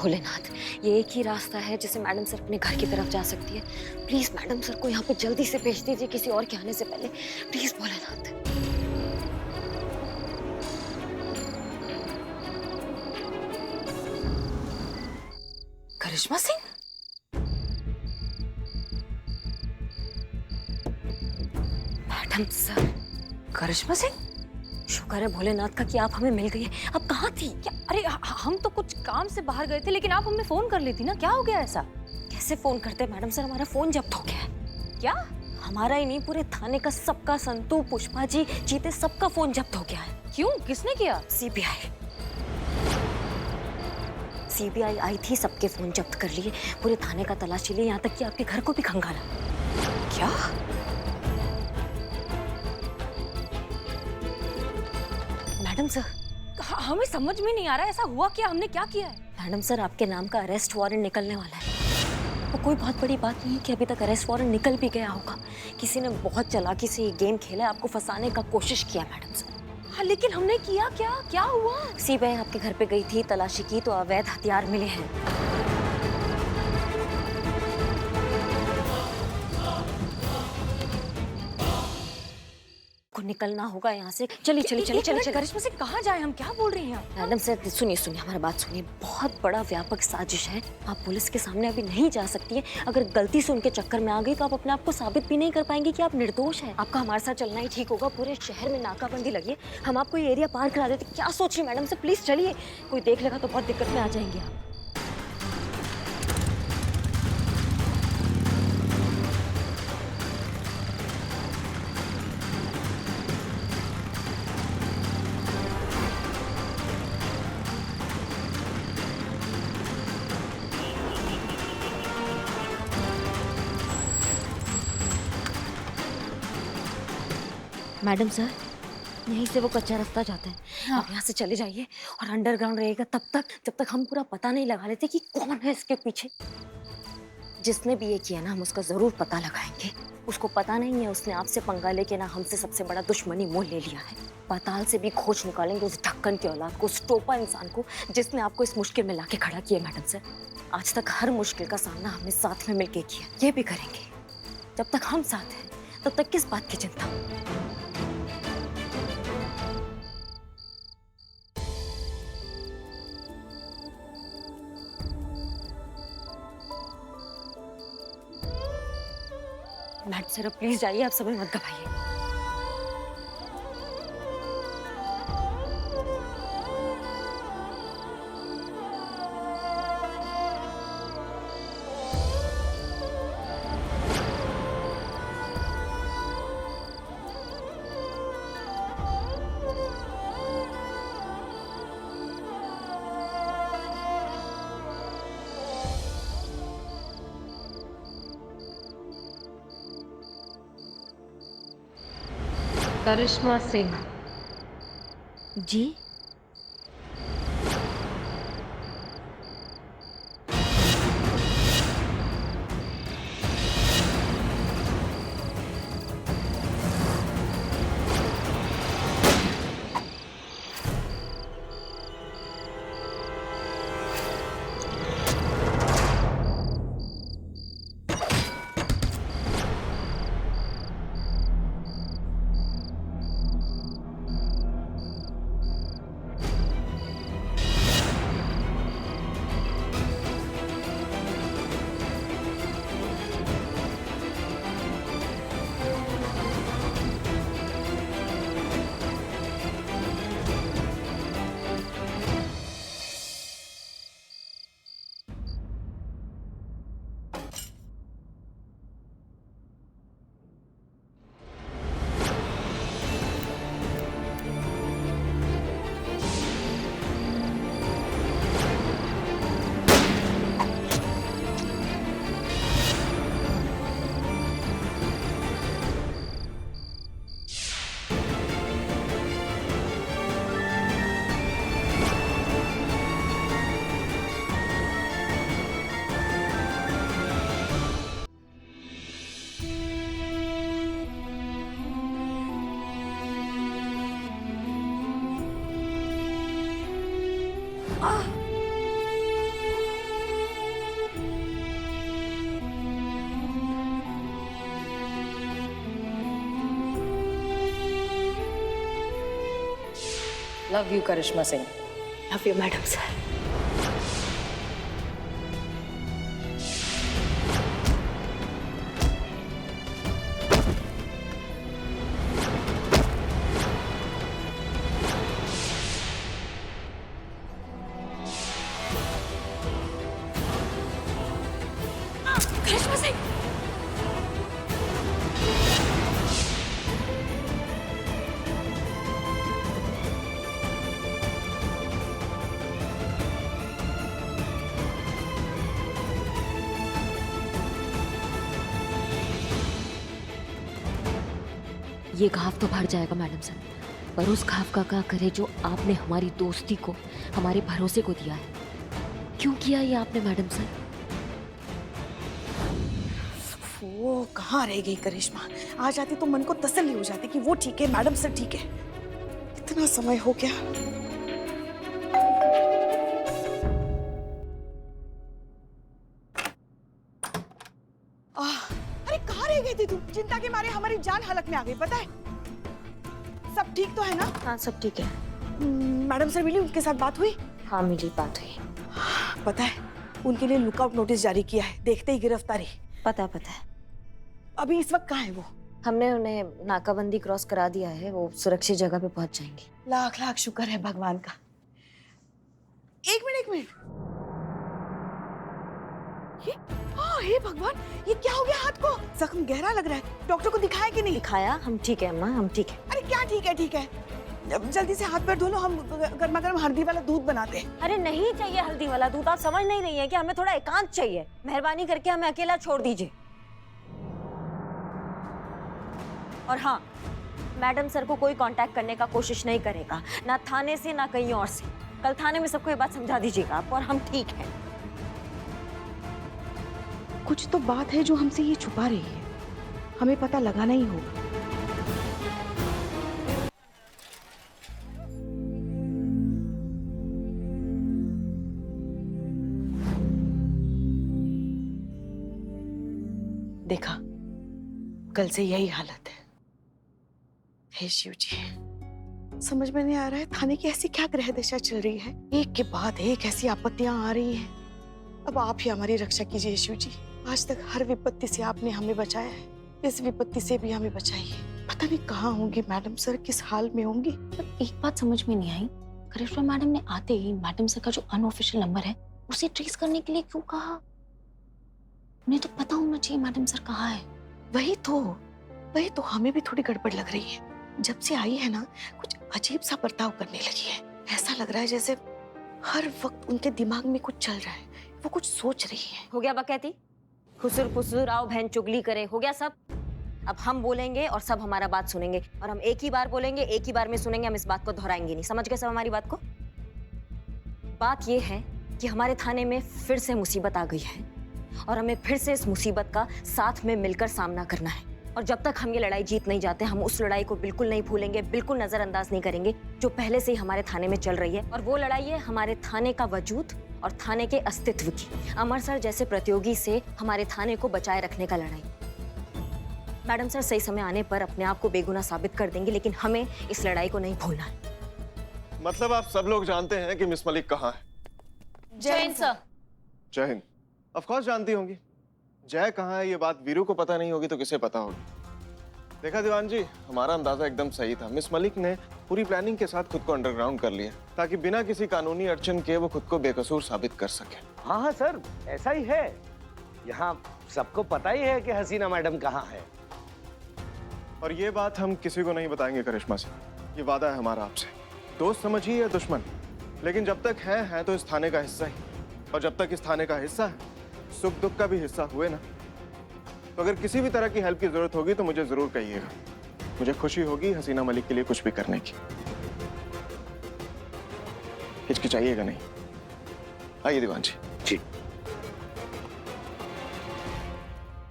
भोलेनाथ, ये एक ही रास्ता है जिससे मैडम सर अपने घर की तरफ जा सकती है। प्लीज मैडम सर को यहाँ पे जल्दी से भेज दीजिए किसी और के आने से पहले। Please Bholenath. Karishma Singh? Madam sir. Karishma Singh? शुक्र है भोलेनाथ का कि आप हमें मिल गई। अब कहाँ थी? क्या? अरे हम तो कुछ काम से बाहर गए थे, लेकिन आप हमें फोन कर लेती ना। क्या हो गया ऐसा? कैसे फोन करते मैडम सर, हमारा फोन जब्त हो गया है। क्या? हमारा ही नहीं, पूरे थाने का सबका, संतू, पुष्पा जी, जीते, सबका फोन जब्त हो गया है। क्यों? किसने किया? सीबीआई। सीबीआई आई थी, सबके फोन जब्त कर लिए, पूरे थाने का तलाशी लिए, यहाँ तक कि आपके घर को भी खंगाला। क्या? Madam sir. हमें समझ में नहीं आ रहा है, ऐसा हुआ क्या? हमने क्या किया है? मैडम सर, आपके नाम का अरेस्ट वारंट निकलने वाला है। वो कोई बहुत बड़ी बात नहीं है कि अभी तक अरेस्ट वारंट निकल भी गया होगा। किसी ने बहुत चालाकी से ये गेम खेला, आपको फंसाने का कोशिश किया मैडम सर। हाँ, लेकिन हमने किया क्या? क्या हुआ? सीबीआई आपके घर पे गई थी, तलाशी की तो अवैध हथियार मिले हैं। को निकलना होगा यहाँ से। चलिए चलिए चलिए चलिए। करिश्मा से कहाँ जाए हम? क्या बोल रही हैं आप? मैडम सर सुनिए सुनिए, हमारी बात सुनिए। बहुत बड़ा व्यापक साजिश है। आप पुलिस के सामने अभी नहीं जा सकती है। अगर गलती से उनके चक्कर में आ गई तो आप अपने आप को साबित भी नहीं कर पाएंगे कि आप निर्दोष हैं। आपका हमारे साथ चलना ही ठीक होगा। पूरे शहर में नाकाबंदी लगी है, हम आपको ये एरिया पार करा देते। क्या सोच रही मैडम सर? प्लीज चलिए, कोई देख लेगा तो बहुत दिक्कत में आ जाएंगे आप। मैडम सर, यहीं से वो कच्चा रास्ता जाता है। हाँ। आप यहाँ से चले जाइए और अंडरग्राउंड रहेगा तब तक, जब तक हम पूरा पता नहीं लगा लेते कि कौन है इसके पीछे। जिसने भी ये किया ना, हम उसका जरूर पता लगाएंगे। उसको पता नहीं है, उसने आपसे पंगा लेके ना हमसे सबसे बड़ा दुश्मनी मोल ले लिया है। पाताल से भी खोज निकालेंगे उस ढक्कन के औलाद को, उस टोपा इंसान को जिसने आपको इस मुश्किल में लाके खड़ा किया। मैडम सर, आज तक हर मुश्किल का सामना हमने साथ में मिलके किया, ये भी करेंगे। जब तक हम साथ हैं तब तक किस बात की चिंता? मैडम सर प्लीज जाइए, आप समय मत गवाइए। करिश्मा सिंह। जी? Love you Karishma Singh. Love you madam sir. Karishma Singh, ये घाव तो भर जाएगा मैडम सर, पर उस घाव का क्या करे जो आपने हमारी दोस्ती को, हमारे भरोसे को दिया है। क्यों किया ये आपने मैडम सर? वो कहाँ रह गई करिश्मा? आ जाती तो मन को तसल्ली हो जाती कि वो ठीक है, मैडम सर ठीक है। इतना समय हो गया। अरे कहाँ रह गई थी तू? चिंता के मारे हमारी जान हलक में आ गई, पता है? सब ठीक तो है ना? हाँ सब ठीक है। मैडम सर मिली, उनके साथ बात हुई? हाँ मिली, बात हुई। पता है, उनके लिए लुकआउट नोटिस जारी किया है, देखते ही गिरफ्तारी। पता है। अभी इस वक्त कहाँ है वो? हमने उन्हें नाकाबंदी क्रॉस करा दिया है, वो सुरक्षित जगह पे पहुंच जाएंगे। लाख लाख शुक्र है भगवान का। एक मिनट। हे भगवान, ये क्या हो गया हाथ को? जख्म गहरा लग रहा है। डॉक्टर को दिखाया कि नहीं? दिखाया, हम ठीक है अम्मा, हम ठीक है। अरे क्या ठीक है? अब जल्दी से हाथ पैर धो लो, हम गर्मा गर्म हल्दी वाला दूध बनाते हैं। अरे नहीं चाहिए हल्दी वाला दूध, आप समझ नहीं रही हैं कि हमें थोड़ा एकांत चाहिए। मेहरबानी करके हमें अकेला छोड़ दीजिए। और हाँ, मैडम सर को कोई कांटेक्ट करने का कोशिश नहीं करेगा, ना थाने से ना कहीं और से। कल थाने में सबको ये बात समझा दीजिएगा आप, और हम ठीक हैं। कुछ तो बात है जो हमसे ये छुपा रही है, हमें पता लगाना ही होगा। देखा, कल से यही हालत है। हे शिव जी, समझ में नहीं आ रहा है थाने की ऐसी क्या ग्रह दशा चल रही है। एक के बाद एक ऐसी आपत्तियां आ रही हैं। अब आप ही हमारी रक्षा कीजिए शिव जी। आज तक हर विपत्ति से आपने हमें बचाया है, इस विपत्ति से भी हमें बचाइए। पता नहीं कहाँ होंगी मैडम सर, किस हाल में होंगी। पर एक बात समझ में नहीं आई, करिश्मा मैडम ने आते ही मैडम सर का जो अनऑफिशियल नंबर है उसे ट्रेस करने के लिए क्यों कहा? उन्हें तो पता होना चाहिए मैडम सर कहाँ है। वही तो हमें भी थोड़ी गड़बड़ लग रही है। जब से आई है ना, कुछ अजीब सा बर्ताव करने लगी है। ऐसा लग रहा है जैसे हर वक्त उनके दिमाग में कुछ चल रहा है, वो कुछ सोच रही है। हो गया बकैती, खुसुर फुसुर आओ बहन चुगली करे, हो गया सब। अब हम बोलेंगे और सब हमारा बात सुनेंगे, और हम एक ही बार बोलेंगे, एक ही बार में सुनेंगे। हम इस बात को दोहराएंगे नहीं, समझ गए सब हमारी बात को? बात ये है कि हमारे थाने में फिर से मुसीबत आ गई है, और हमें फिर से इस मुसीबत का साथ में मिलकर सामना करना है। और जब तक हम ये लड़ाई जीत नहीं जाते, हम उस लड़ाई को बिल्कुल नहीं भूलेंगे, बिल्कुल नजरअंदाज नहीं करेंगे, जो पहले से ही हमारे थाने में चल रही है। और वो लड़ाई है हमारे थाने का वजूद और थाने के अस्तित्व की। अमर सर जैसे प्रतियोगी से हमारे थाने को बचाए रखने का लड़ाई। मैडम सर सही समय आने पर अपने आप को बेगुनाह साबित कर देंगे, लेकिन हमें इस लड़ाई को नहीं भूलना है। मतलब आप सब लोग जानते हैं कि मिस मलिक कहाँ है? जय हिंद सर। जय हिंद। ऑफ कोर्स जानती होंगी। जय कहाँ है ये बात वीरू को पता नहीं होगी तो किसे पता होगी? देखा दीवान जी, हमारा अंदाजा एकदम सही था। मिस मलिक ने पूरी प्लानिंग के साथ खुद को अंडरग्राउंड कर लिया, ताकि बिना किसी कानूनी अड़चन के वो खुद को बेकसूर साबित कर सके। हाँ सर, ऐसा ही है। यहाँ सबको पता ही है कि हसीना मैडम कहाँ है। और ये बात हम किसी को नहीं बताएंगे करिश्मा से, ये वादा है हमारा आपसे। दोस्त समझिए या दुश्मन, लेकिन जब तक है तो इस थाने का हिस्सा ही। और जब तक इस थाने का हिस्सा है, सुख दुख का भी हिस्सा हुए ना। तो अगर किसी भी तरह की हेल्प की जरूरत होगी तो मुझे जरूर कहिएगा। मुझे खुशी होगी हसीना मलिक के लिए कुछ भी करने की। हिचकिचाइएगा नहीं। आइए दीवान जी। जी।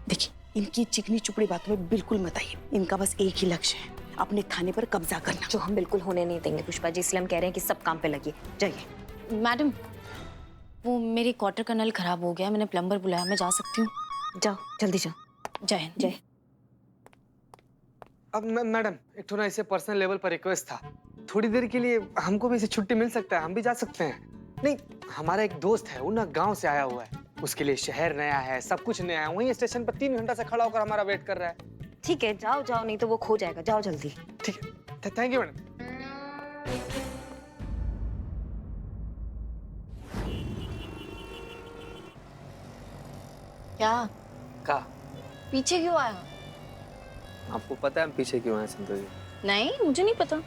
देखिए, इनकी चिकनी चुपड़ी बातों में बिल्कुल मत आइए। इनका बस एक ही लक्ष्य है, अपने थाने पर कब्जा करना, जो हम बिल्कुल होने नहीं देंगे पुष्पा जी। इसलिए हम कह रहे हैं कि सब काम पे लगिए। जाइए। मैडम, वो मेरे क्वार्टर का नल खराब हो गया, मैंने प्लम्बर बुलाया, मैं जा सकती हूँ? जाओ, जल्दी जाओ। जय हिंद। जय। अब मैडम, एक थोड़ा इसे पर्सनल लेवल पर रिक्वेस्ट था। थोड़ी देर के लिए हमको भी इसे छुट्टी मिल सकता है, हम भी जा सकते हैं। नहीं, हमारा एक दोस्त है, वो ना गांव से आया हुआ है, उसके लिए शहर नया है, सब कुछ नया है। वहीं स्टेशन पर 3 घंटा से खड़ा होकर हमारा वेट कर रहा है। ठीक है, जाओ जाओ, नहीं तो वो खो जाएगा। जाओ जल्दी। ठीक है, थैंक यू मैडम। क्या का पीछे क्यों आया? आपको पता है हम पीछे क्यों आए संतोष जी? नहीं, मुझे नहीं पता।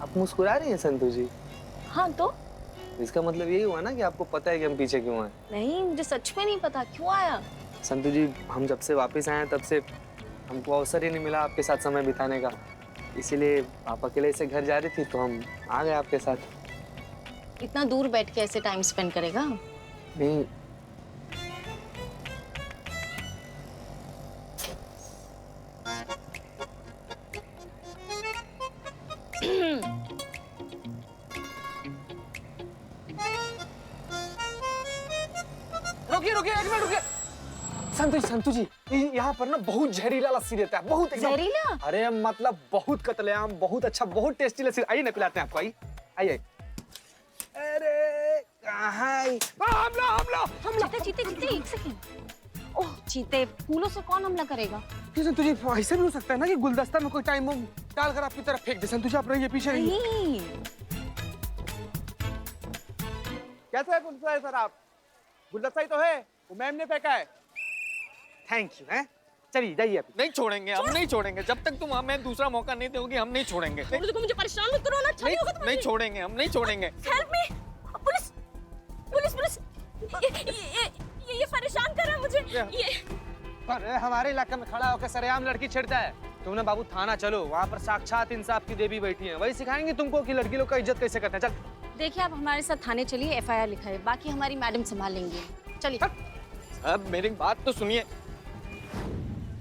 आप मुस्कुरा रही हैं संतोष जी, हाँ तो इसका मतलब यही हुआ ना कि आपको पता है कि हम पीछे क्यों आए। नहीं, मुझे सच में नहीं पता क्यों आया। संतु जी, हम जब से वापस आए हैं तब से हमको अवसर ही नहीं मिला आपके साथ समय बिताने का, इसीलिए आप अकेले से घर जा रही थी तो हम आ गए आपके साथ। इतना दूर बैठ के ऐसे टाइम स्पेंड करेगा? नहीं, रुकिए रुकिए, एक मिनट रुकिए। संतु जी, यहाँ पर ना बहुत जहरीला लस्सी देता है, बहुत एकदम। जहरीला? अरे मतलब बहुत कतलेआम, बहुत अच्छा, बहुत टेस्टी लस्सी। आइए ना पिलाते हैं आपको, आइए आइए। अरे कहाँ? हमला। चीते एक सेकंड। ओह चीते, फूलों से कौन हमला करेगा? संतु जी, ऐसे भी हो सकता है ना कि गुलदस्ता में कोई टाइम डाल कर आपकी तरफ फेंक दे। संतु जी, आप रहिए, पीछे रहिए। नहीं, कैसा है गुलदस्ता है सर? आप गुलदस्ता ही तो है, वो मैम ने फेंका है। Thank you. हैं, चलिए जाइए। आप नहीं छोड़ेंगे, हम नहीं छोड़ेंगे जब तक तुम हमें दूसरा मौका नहीं दोगी। हम नहीं छोड़ेंगे। मुझे परेशान मत करो ना। नहीं छोड़ेंगे, हम नहीं छोड़ेंगे। Help me! Police! Police! Police! ये परेशान कर रहा है मुझे। ये अरे हमारे इलाके में खड़ा होकर सरेआम लड़की छेड़ता है। तुमने बाबू थाना चलो, वहाँ पर साक्षात इंसाफ की देवी बैठी है, वही सिखाएंगे तुमको कि लड़की लोग का इज्जत कैसे करते हैं। चल देखिए, आप हमारे साथ थाने चलिए, FIR लिखा है, बाकी हमारी मैडम संभाल लेंगे। चलिए। अब मेरी बात तो सुनिए।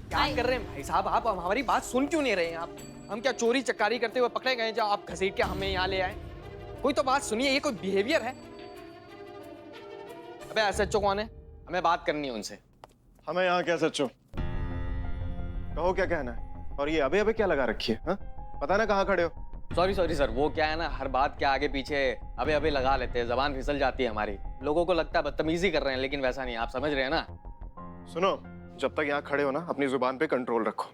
क्या कर रहे हैं भाई साहब? आप हमारी बात सुन क्यों नहीं रहे हैं? आप हम क्या चोरी चकारी करते हुए पकड़े गए जो आप घसीट के हमें यहाँ ले आए? कोई तो बात सुनिए, ये कोई बिहेवियर है? अबे SHO कौन है? हमें बात करनी है उनसे। हमें यहाँ क्या सच्चो? कहो क्या कहना है? और ये अबे क्या लगा रखी है? हाँ? पता ना कहाँ खड़े हो? सॉरी सर, वो क्या है ना, हर बात के आगे पीछे अबे लगा लेते हैं, जबान फिसल जाती है हमारी। लोगों को लगता है बदतमीजी कर रहे हैं, लेकिन वैसा नहीं। आप समझ रहे हैं ना? सुनो, जब तक यहाँ खड़े हो ना, अपनी जुबान पे कंट्रोल रखो।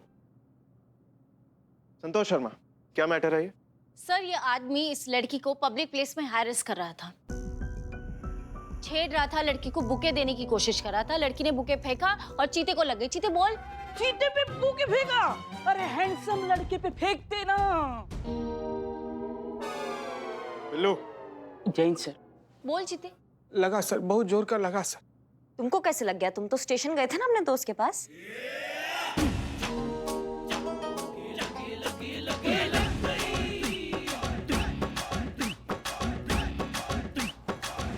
संतोष शर्मा, क्या मैटर है ये? सर, ये आदमी इस लड़की को पब्लिक प्लेस में हैरेस कर रहा था, छेड़ रहा था, लड़की को बुके देने की कोशिश कर रहा था। लड़की ने बुके फेंका और चीते को लग गई। चीते बोल। चीते पे बुके फेंका? अरे हैंडसम लड़के पे फेंकते ना। बिल्लू। जैन सर। बोल चीते। लगा सर, बहुत जोर का लगा सर। तुमको कैसे लग गया? तुम तो स्टेशन गए थे ना अपने दोस्त के पास।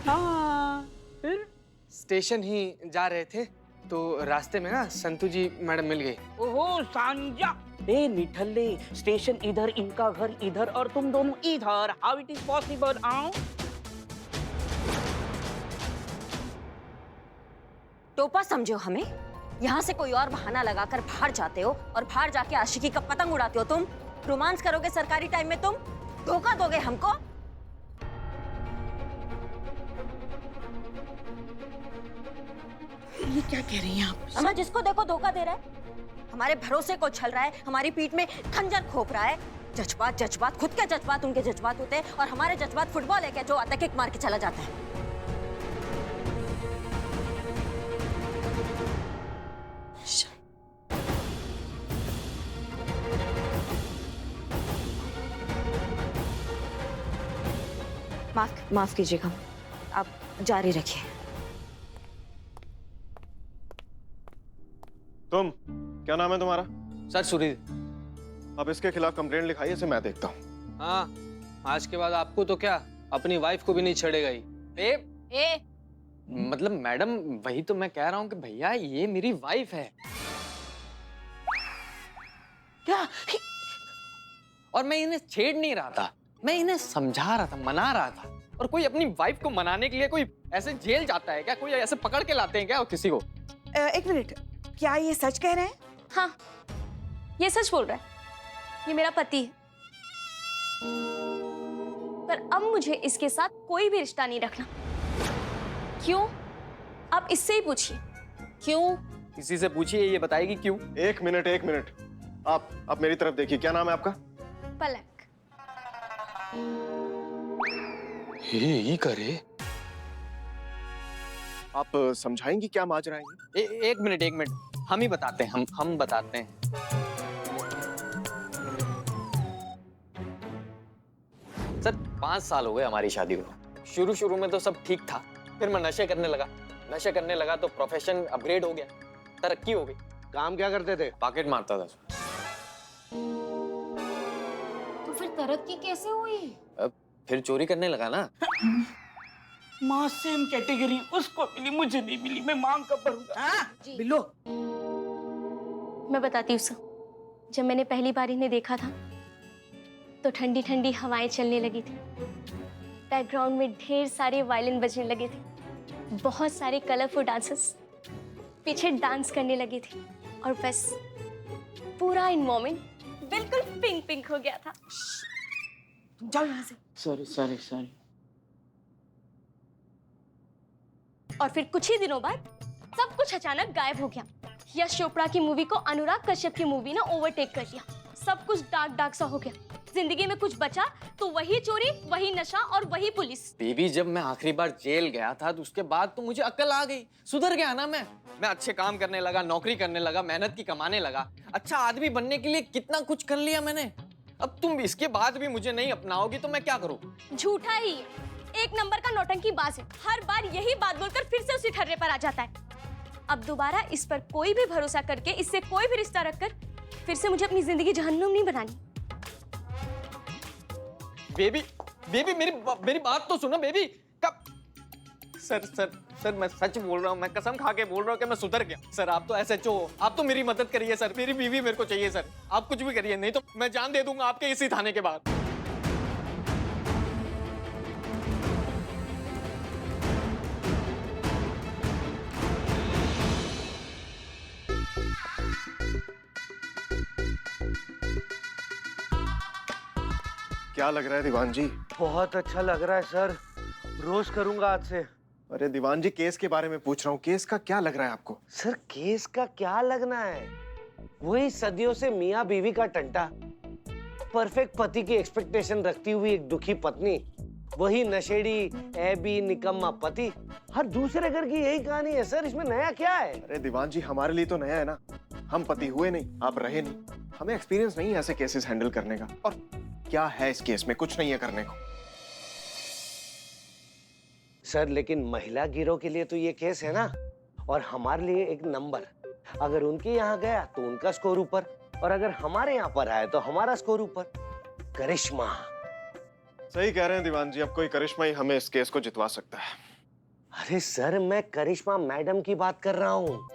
हाँ, फिर? स्टेशन ही जा रहे थे तो रास्ते में ना संतु जी मैडम मिल गई। ओहो सांजा। ए निठल्ले, स्टेशन इधर, इनका घर इधर और तुम दोनों इधर। How it is possible? आओ। टोपा समझो हमें? यहाँ से कोई और बहाना लगाकर बाहर जाते हो और बाहर जाके आशिकी का पतंग उड़ाते हो। तुम रोमांस करोगे सरकारी टाइम में? तुम धोखा दोगे हमको? ये क्या कह रही हैं आप? अम्मा, जिसको देखो धोखा दे रहा है, हमारे भरोसे को छल रहा है, हमारी पीठ में खंजर खोप रहा है। जज्बात, खुद के जज्बात उनके जज्बात होते हैं और हमारे जज्बात फुटबॉल है क्या जो आता किक मार के चला जाता है? माफ कीजिएगा, आप जारी रखिए। तुम, क्या नाम है तुम्हारा? सर सुरील। अब इसके खिलाफ कंप्लेंट लिखाई, इसे मैं देखता हूँ। हाँ, आज के बाद आपको तो क्या, अपनी वाइफ को भी नहीं छेड़ेगा ही। ए मतलब मैडम, वही तो मैं कह रहा हूँ कि भैया ये मेरी वाइफ है। क्या? और मैं इन्हें छेड़ नहीं रहा था, मैं इन्हें समझा रहा था, मना रहा था। और कोई अपनी वाइफ को मनाने के लिए कोई ऐसे जेल जाता है क्या? कोई ऐसे पकड़ के लाते हैं क्या किसी को? एक मिनट, क्या ये सच कह रहे हैं? हाँ, ये सच बोल रहा है। ये मेरा पति है। पर अब मुझे इसके साथ कोई भी रिश्ता नहीं रखना। क्यों? आप इससे ही पूछिए। क्यों? इसी से पूछिए, ये बताएगी क्यों। एक मिनट। आप मेरी तरफ देखिए, क्या नाम है आपका? पलक। ये करे। आप समझाएंगी क्या माजरा है ये? एक मिनट, हम ही बताते हैं, हम बताते हैं। सर 5 साल हो गए हमारी शादी को। शुरू में तो सब ठीक था, फिर मैं नशे करने लगा तो प्रोफेशन अपग्रेड हो गया, तरक्की हो गई। काम क्या करते थे? पॉकेट मारता था। तो फिर तरक्की कैसे हुई? अब फिर चोरी करने लगा ना। माँ सेम कैटेगरी, उसको मिली मुझे नहीं मिली, मैं मांग कब भरूंगा? बिल्लो, मैं बताती हूँ सर, जब मैंने पहली बार इन्हें देखा था तो ठंडी ठंडी हवाएं चलने लगी थी, बैकग्राउंड में ढेर सारे वायलिन बजने लगे थे, बहुत सारे कलरफुल डांसर्स पीछे डांस करने लगे थे, और बस पूरा एनवायरनमेंट बिल्कुल पिंक पिंक हो गया था। तुम जाओ यहाँ से। सॉरी। और फिर कुछ ही दिनों बाद सब कुछ अचानक गायब हो गया। यश चोपड़ा की मूवी को अनुराग कश्यप की मूवी ने ओवरटेक कर लिया। सब कुछ डार्क सा हो गया। जिंदगी में कुछ बचा तो वही चोरी, वही नशा और वही पुलिस। बेबी, जब मैं आखिरी बार जेल गया था तो उसके बाद तो मुझे अक्ल आ गई, सुधर गया ना मैं अच्छे काम करने लगा, नौकरी करने लगा, मेहनत की कमाने लगा, अच्छा आदमी बनने के लिए कितना कुछ कर लिया मैंने। अब तुम इसके बाद भी मुझे नहीं अपनाओगी तो मैं क्या करूँ? झूठा ही, एक नंबर का नौटंकी बाज है। हर बार यही बात बोलकर फिर से उसी ठर्रे पर आ जाता है। अब दोबारा इस पर कोई भी भरोसा करके, इससे कोई भी रिश्ता रखकर फिर से मुझे अपनी जिंदगी जहन्नुम नहीं बनानी। बेबी मेरी बात तो सुनो बेबी। कब? सर मैं सच बोल रहा हूँ, मैं कसम खा के बोल रहा हूँ कि मैं सुधर गया। सर आप तो SHO हो, आप तो मेरी मदद करिए सर, मेरी बीवी मेरे को चाहिए सर, आप कुछ भी करिए, नहीं तो मैं जान दे दूंगा आपके इसी थाने के बाद। क्या लग रहा है दीवान जी? बहुत अच्छा लग रहा है सर, रोज करूंगा आज से। अरे दीवान जी, केस के बारे में पूछ रहा हूँ, केस का क्या लग रहा है आपको? सर केस का क्या लगना है, वही सदियों से मियाँ बीवी का टंटा, परफेक्ट पति की एक्सपेक्टेशन रखती हुई एक दुखी पत्नी, वही नशेड़ी ऐबी निकम्मा पति। हर दूसरे घर की यही कहानी है सर, इसमें नया क्या है? अरे दीवान जी, हमारे लिए तो नया है ना, हम पति हुए नहीं, आप रहे नहीं, हमें एक्सपीरियंस नहीं है ऐसे केसेस हैंडल करने का। और क्या है इस केस में? कुछ नहीं है करने को। सर लेकिन महिला गिरोह के लिए तो ये केस है ना, और हमारे लिए एक नंबर। अगर उनके यहाँ गया तो उनका स्कोर ऊपर, और अगर हमारे यहाँ पर आए तो हमारा स्कोर ऊपर। करिश्मा। सही कह रहे हैं दीवान जी, अब कोई करिश्मा ही हमें इस केस को जितवा सकता है। अरे सर, मैं करिश्मा मैडम की बात कर रहा हूँ।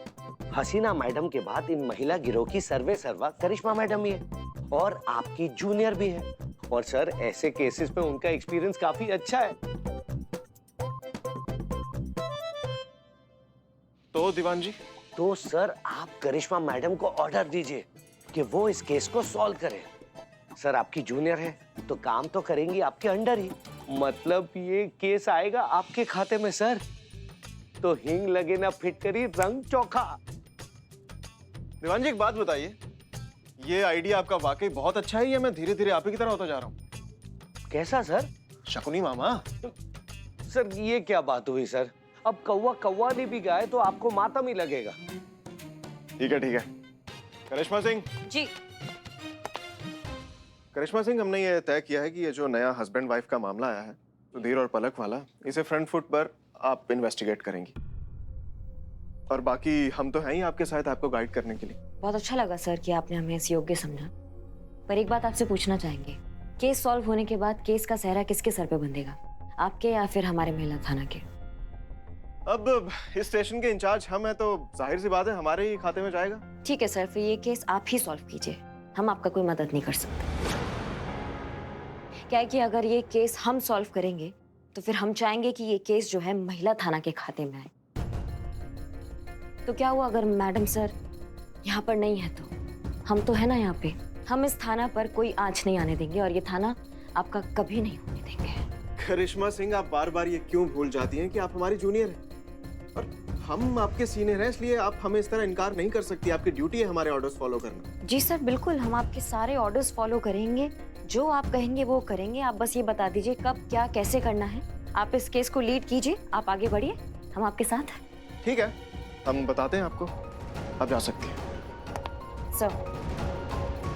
हसीना मैडम के बाद इन महिला गिरोह की सर्वे सर्वा करिश्मा मैडम ही है, और आपकी जूनियर भी है। और सर ऐसे केसेस में उनका एक्सपीरियंस काफी अच्छा है। तो दीवान जी? तो सर आप करिश्मा मैडम को ऑर्डर दीजिए कि वो इस केस को सॉल्व करे। सर आपकी जूनियर है तो काम तो करेंगी आपके अंडर ही, मतलब ये केस आएगा आपके खाते में सर, तो हिंग लगे ना फिटकरी रंग चोखा। दीवान जी एक बात बताइए, ये आइडिया आपका वाकई बहुत अच्छा है या मैं धीरे धीरे आप ही की तरह होता जा रहा हूँ? कैसा सर? शकुनी मामा। सर ये क्या बात हुई सर, अब कौवा कौवा नहीं भी गाए तो आपको मातम ही लगेगा। ठीक है करिश्मा सिंह जी। करिश्मा सिंह, हमने ये तय किया है कि ये जो नया हस्बैंड वाइफ का मामला आया है, सुधीर और पलक वाला, इसे फ्रंट फुट पर आप इन्वेस्टिगेट करेंगी, और बाकी हम तो हैं ही आपके साथ आपको गाइड करने के लिए। बहुत अच्छा लगा सर कि आपने हमें इस योग्य समझा, पर एक बात आपसे पूछना चाहेंगे, केस सॉल्व होने के बाद केस का सेहरा किसके सर पे बंधेगा, आपके या फिर हमारे महिला थाना के? अब इस स्टेशन के इंचार्ज हम हैं तो जाहिर सी बात है हमारे ही खाते में जाएगा। ठीक है सर, फिर ये केस आप ही सॉल्व कीजिए, हम आपका कोई मदद नहीं कर सकते। क्या है कि अगर ये केस हम सॉल्व करेंगे तो फिर हम चाहेंगे कि ये केस जो है महिला थाना के खाते में आए। तो क्या हुआ अगर मैडम सर यहाँ पर नहीं है, तो हम तो है ना यहाँ पे, हम इस थाना पर कोई आंच नहीं आने देंगे, और ये थाना आपका कभी नहीं होने देंगे। करिश्मा सिंह, आप बार बार ये क्यों भूल जाती हैं कि आप हमारी जूनियर हैं और हम आपके सीनियर हैं, इसलिए आप हमें इस तरह इनकार नहीं कर सकती। आपकी ड्यूटी है हमारे ऑर्डर्स फॉलो करना। जी सर, बिल्कुल हम आपके सारे ऑर्डर्स फॉलो करेंगे, जो आप कहेंगे वो करेंगे। आप बस ये बता दीजिए कब क्या कैसे करना है। आप इस केस को लीड कीजिए, आप आगे बढ़िए, हम आपके साथ हैं। ठीक है, हम बताते हैं आपको। आप जा सकते हैं। सर